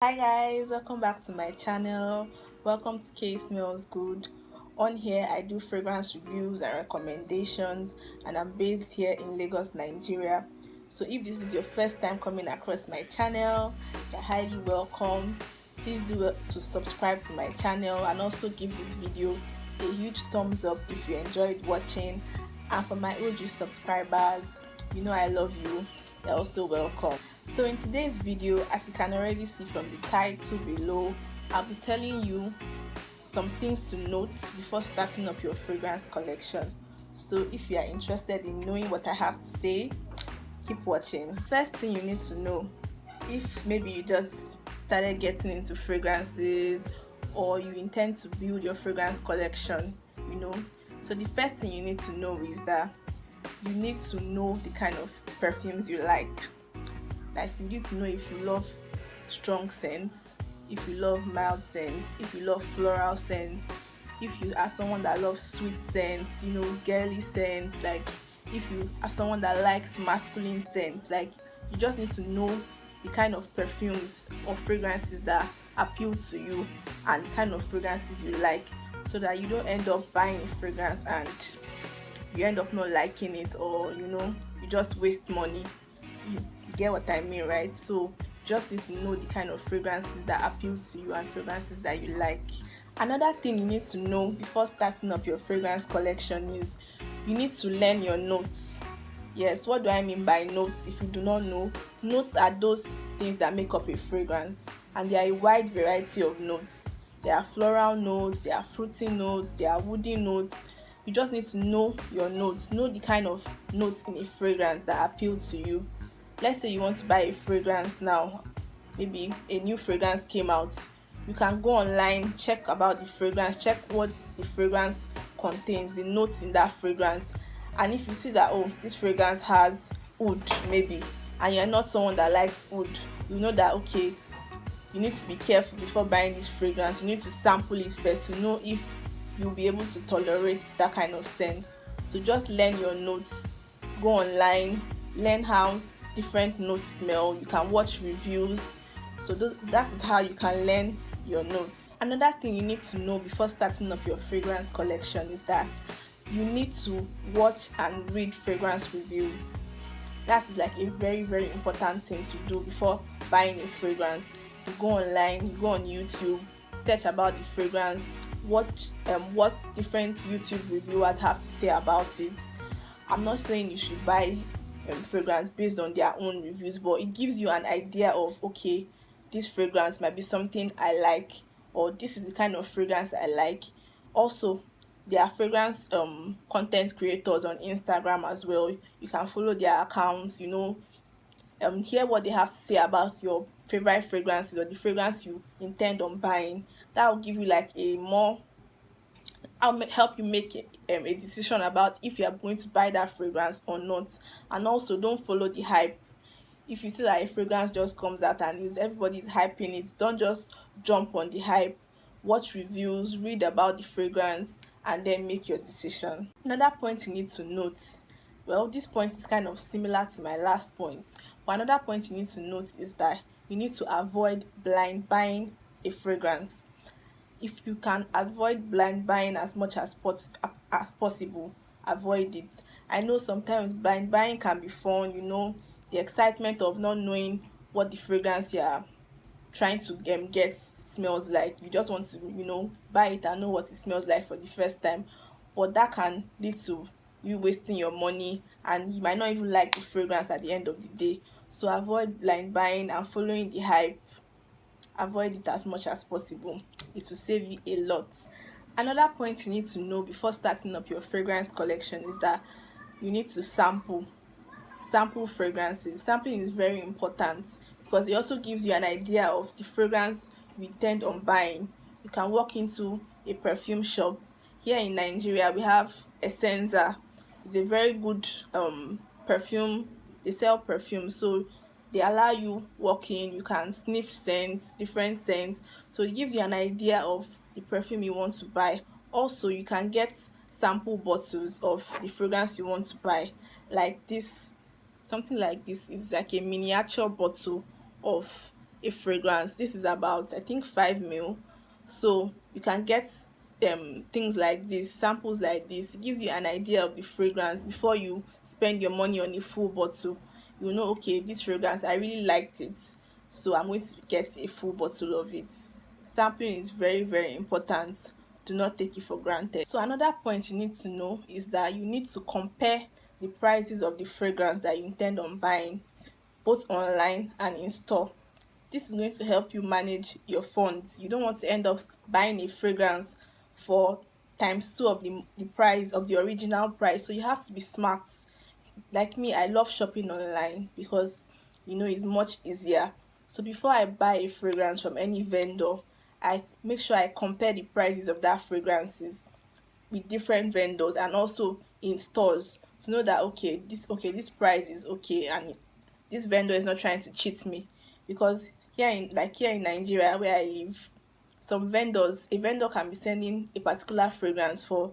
Hi guys, welcome back to my channel. Welcome to K Smells Good. On here I do fragrance reviews and recommendations, and I'm based here in Lagos, Nigeria. So if this is your first time coming across my channel, you're highly welcome. Please do to subscribe to my channel and also give this video a huge thumbs up if you enjoyed watching. And for my OG subscribers, you know I love you. You're also welcome. So in today's video, as you can already see from the title below, I'll be telling you some things to note before starting up your fragrance collection. So if you are interested in knowing what I have to say, keep watching. First thing you need to know, if maybe you just started getting into fragrances or you intend to build your fragrance collection, so the first thing you need to know is that you need to know the kind of perfumes you like. Like, you need to know if you love strong scents, if you love mild scents, if you love floral scents, if you are someone that loves sweet scents, girly scents, like if you are someone that likes masculine scents. Like, you just need to know the kind of perfumes or fragrances that appeal to you and the kind of fragrances you like, so that you don't end up buying a fragrance and you end up not liking it, or you just waste money. You get what I mean, right? So just need to know the kind of fragrances that appeal to you and fragrances that you like. Another thing you need to know before starting up your fragrance collection is you need to learn your notes. Yes, what do I mean by notes? If you do not know, notes are those things that make up a fragrance, and there are a wide variety of notes. There are floral notes, there are fruity notes, there are woody notes. You just need to know your notes, know the kind of notes in a fragrance that appeal to you. Let's say you want to buy a fragrance now, maybe a new fragrance came out. You can go online, check about the fragrance, check what the fragrance contains, the notes in that fragrance. And if you see that, oh, this fragrance has oud maybe, and you're not someone that likes oud, you know that, okay, you need to be careful before buying this fragrance. You need to sample it first to know if you'll be able to tolerate that kind of scent. So just learn your notes, go online, learn how different notes smell. You can watch reviews. So that is how you can learn your notes. Another thing you need to know before starting up your fragrance collection is that you need to watch and read fragrance reviews. That is like a very, very important thing to do before buying a fragrance. You go online, you go on YouTube, search about the fragrance, watch what different YouTube reviewers have to say about it. I'm not saying you should buy fragrance based on their own reviews, but it gives you an idea of, okay, this fragrance might be something I like, or this is the kind of fragrance I like. Also, there are fragrance content creators on Instagram as well. You can follow their accounts, hear what they have to say about your favorite fragrances or the fragrance you intend on buying. That will give you like a more help you make a decision about if you are going to buy that fragrance or not. And also, don't follow the hype. If you see that a fragrance just comes out and everybody is hyping it, don't just jump on the hype. Watch reviews, read about the fragrance, and then make your decision. Another point you need to note, well, this point is kind of similar to my last point, but another point you need to note is that you need to avoid blind buying a fragrance. If you can avoid blind buying as much as possible, avoid it. I know sometimes blind buying can be fun, the excitement of not knowing what the fragrance you're trying to get smells like. You just want to, buy it and know what it smells like for the first time. But that can lead to you wasting your money, and you might not even like the fragrance at the end of the day. So avoid blind buying and following the hype. Avoid it as much as possible. It will save you a lot. Another point you need to know before starting up your fragrance collection is that you need to sample fragrances. Sampling is very important because it also gives you an idea of the fragrance you intend on buying. You can walk into a perfume shop. Here in Nigeria, we have Essenza. It's a very good perfume. They sell perfume, so they allow you walk in. You can sniff scents, different scents, so it gives you an idea of the perfume you want to buy. Also, you can get sample bottles of the fragrance you want to buy, like this. Something like this is like a miniature bottle of a fragrance. This is about, I think, 5 ml. So you can get things like this, samples like this. It gives you an idea of the fragrance before you spend your money on a full bottle. You know, okay, this fragrance, I really liked it, so I'm going to get a full bottle of it. Sampling is very, very important. Do not take it for granted. So another point you need to know is that you need to compare the prices of the fragrance that you intend on buying, both online and in store. This is going to help you manage your funds. You don't want to end up buying a fragrance for times two of the price of the original price. So you have to be smart. Like me, I love shopping online because it's much easier. So before I buy a fragrance from any vendor, I make sure I compare the prices of that fragrances with different vendors and also in stores to know that this price is okay, and this vendor is not trying to cheat me. Because here in Nigeria where I live, a vendor can be sending a particular fragrance for,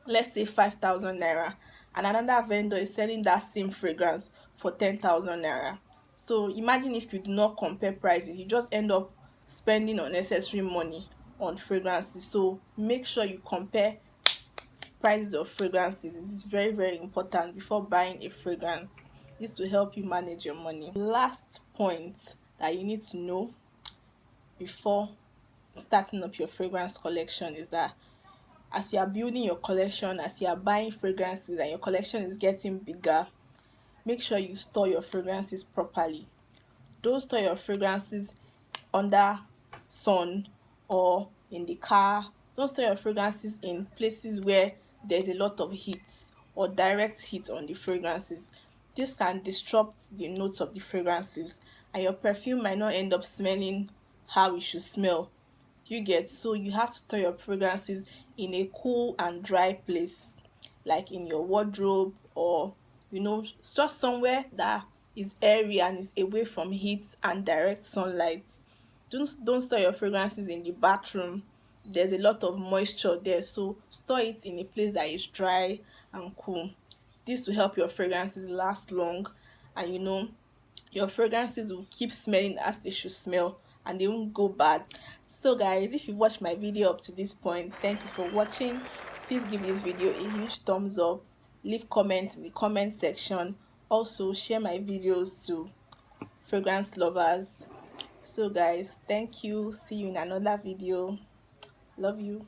let's say, 5,000 naira, and another vendor is selling that same fragrance for 10,000 naira. So imagine if you do not compare prices, you just end up spending unnecessary money on fragrances. So make sure you compare prices of fragrances. It is very, very important before buying a fragrance. This will help you manage your money. Last point that you need to know before starting up your fragrance collection is that as you are building your collection, as you are buying fragrances and your collection is getting bigger, make sure you store your fragrances properly. Don't store your fragrances under sun or in the car. Don't store your fragrances in places where there's a lot of heat or direct heat on the fragrances. This can disrupt the notes of the fragrances, and your perfume might not end up smelling how it should smell. You get? So you have to store your fragrances in a cool and dry place, like in your wardrobe, or just somewhere that is airy and is away from heat and direct sunlight. Don't store your fragrances in the bathroom. There's a lot of moisture there, so store it in a place that is dry and cool. This will help your fragrances last long, and your fragrances will keep smelling as they should smell, and they won't go bad. So guys, if you watched my video up to this point, thank you for watching. Please give this video a huge thumbs up, leave comments in the comment section, also share my videos to fragrance lovers. So guys, thank you, see you in another video. Love you.